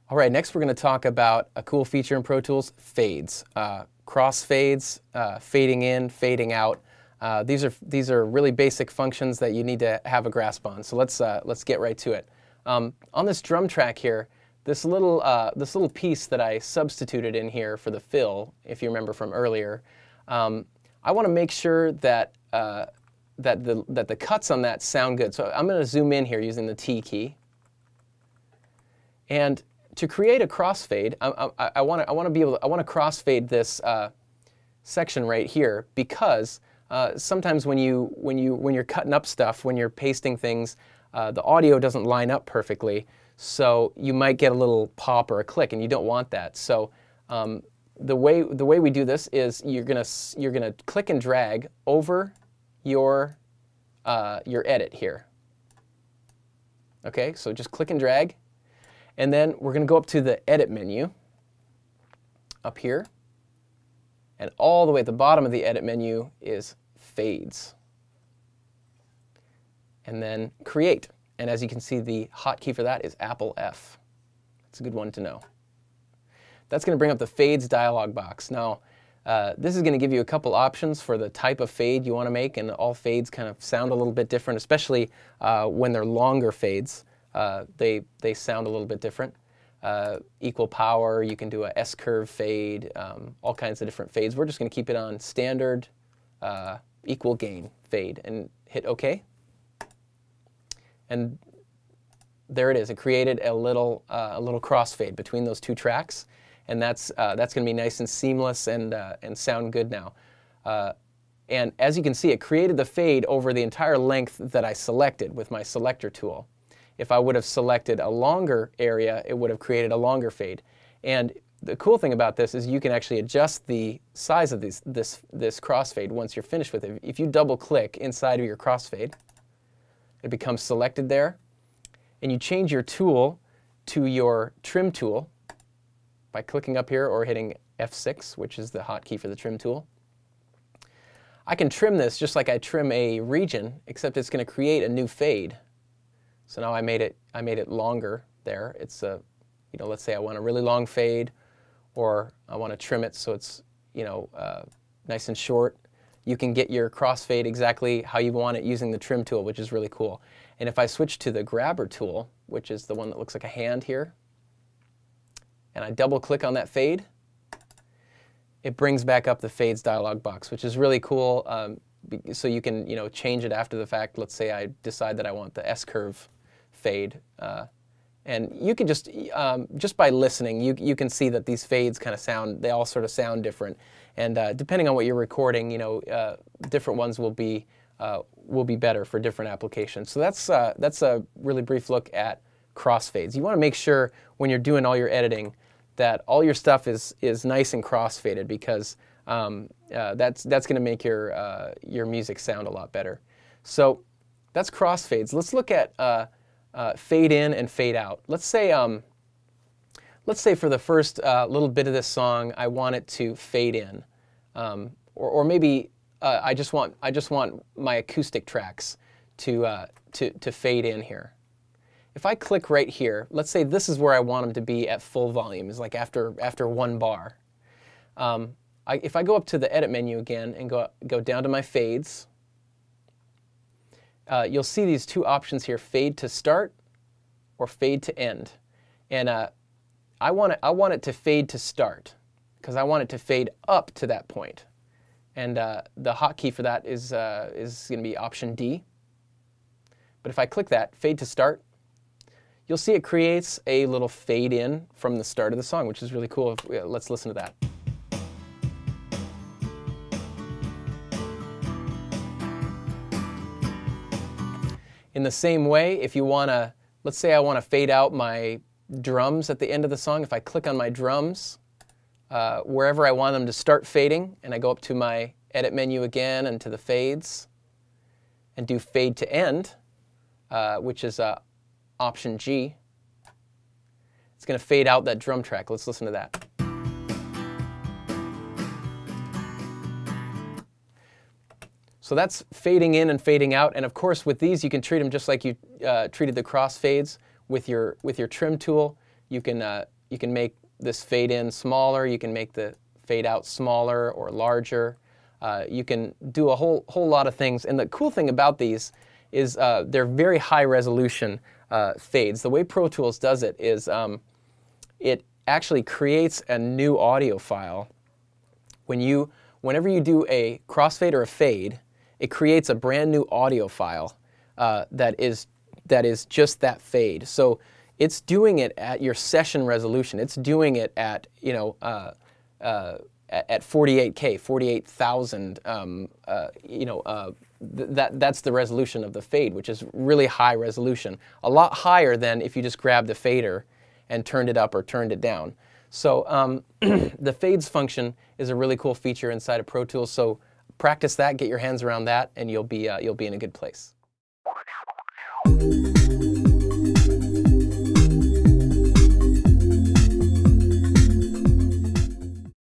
All right, next we're going to talk about a cool feature in Pro Tools, fades. Crossfades, fading in, fading out. These are really basic functions that you need to have a grasp on. So let's get right to it. On this drum track here, this little piece that I substituted in here for the fill, if you remember from earlier, I want to make sure that the cuts on that sound good. So I'm going to zoom in here using the T key. And to create a crossfade, I want to crossfade this section right here, because sometimes when you're cutting up stuff, when you're pasting things, the audio doesn't line up perfectly, so you might get a little pop or a click, and you don't want that. So the way we do this is you're gonna click and drag over your edit here. Okay, so just click and drag. And then we're going to go up to the Edit menu up here. And all the way at the bottom of the Edit menu is Fades. And then Create. And as you can see, the hotkey for that is Apple F. That's a good one to know. That's going to bring up the Fades dialog box. Now, this is going to give you a couple options for the type of fade you want to make, and all fades kind of sound a little bit different, especially when they're longer fades. They sound a little bit different. Equal power, you can do a S-curve fade, all kinds of different fades. We're just going to keep it on standard equal gain fade and hit OK. And there it is. It created a little crossfade between those two tracks, and that's going to be nice and seamless and sound good now. And as you can see, it created the fade over the entire length that I selected with my selector tool. If I would have selected a longer area, it would have created a longer fade. And the cool thing about this is you can actually adjust the size of this crossfade once you're finished with it. If you double click inside of your crossfade, it becomes selected there, and you change your tool to your trim tool by clicking up here or hitting F6, which is the hotkey for the trim tool. I can trim this just like I trim a region, except it's going to create a new fade. So now I made it longer there. It's let's say I want a really long fade, or I want to trim it so it's nice and short. You can get your crossfade exactly how you want it using the trim tool, which is really cool. And if I switch to the grabber tool, which is the one that looks like a hand here, and I double click on that fade, it brings back up the fades dialog box, which is really cool. So you can change it after the fact. Let's say I decide that I want the S-curve fade, and you can just by listening, you can see that these fades kind of they all sort of sound different, and depending on what you're recording, different ones will be better for different applications. So that's a really brief look at crossfades. You want to make sure when you're doing all your editing that all your stuff is nice and crossfaded, because that's going to make your music sound a lot better. So that's crossfades. Let's look at fade in and fade out. Let's say for the first little bit of this song, I want it to fade in, or maybe I just want my acoustic tracks to fade in here. If I click right here, let's say this is where I want them to be at full volume, is like after one bar. If I go up to the Edit menu again and go down to my fades, you'll see these two options here: fade to start or fade to end. And I want it to fade to start, because I want it to fade up to that point. And the hotkey for that is going to be Option D. But if I click that, fade to start, you'll see it creates a little fade in from the start of the song, which is really cool. Let's listen to that. In the same way, if you want to, let's say I want to fade out my drums at the end of the song, if I click on my drums, wherever I want them to start fading, and I go up to my Edit menu again and to the fades, and do fade to end, which is Option G, it's going to fade out that drum track. Let's listen to that. So that's fading in and fading out, and of course with these you can treat them just like you treated the crossfades with your trim tool. You can make this fade in smaller, you can make the fade out smaller or larger. You can do a whole lot of things, and the cool thing about these is they're very high resolution fades. The way Pro Tools does it is it actually creates a new audio file. Whenever you do a crossfade or a fade, it creates a brand new audio file that is just that fade. So it's doing it at your session resolution. It's doing it at at 48K, 48,000. That's the resolution of the fade, which is really high resolution. A lot higher than if you just grabbed the fader and turned it up or turned it down. So the fades function is a really cool feature inside of Pro Tools. So practice that, get your hands around that, and you'll be in a good place.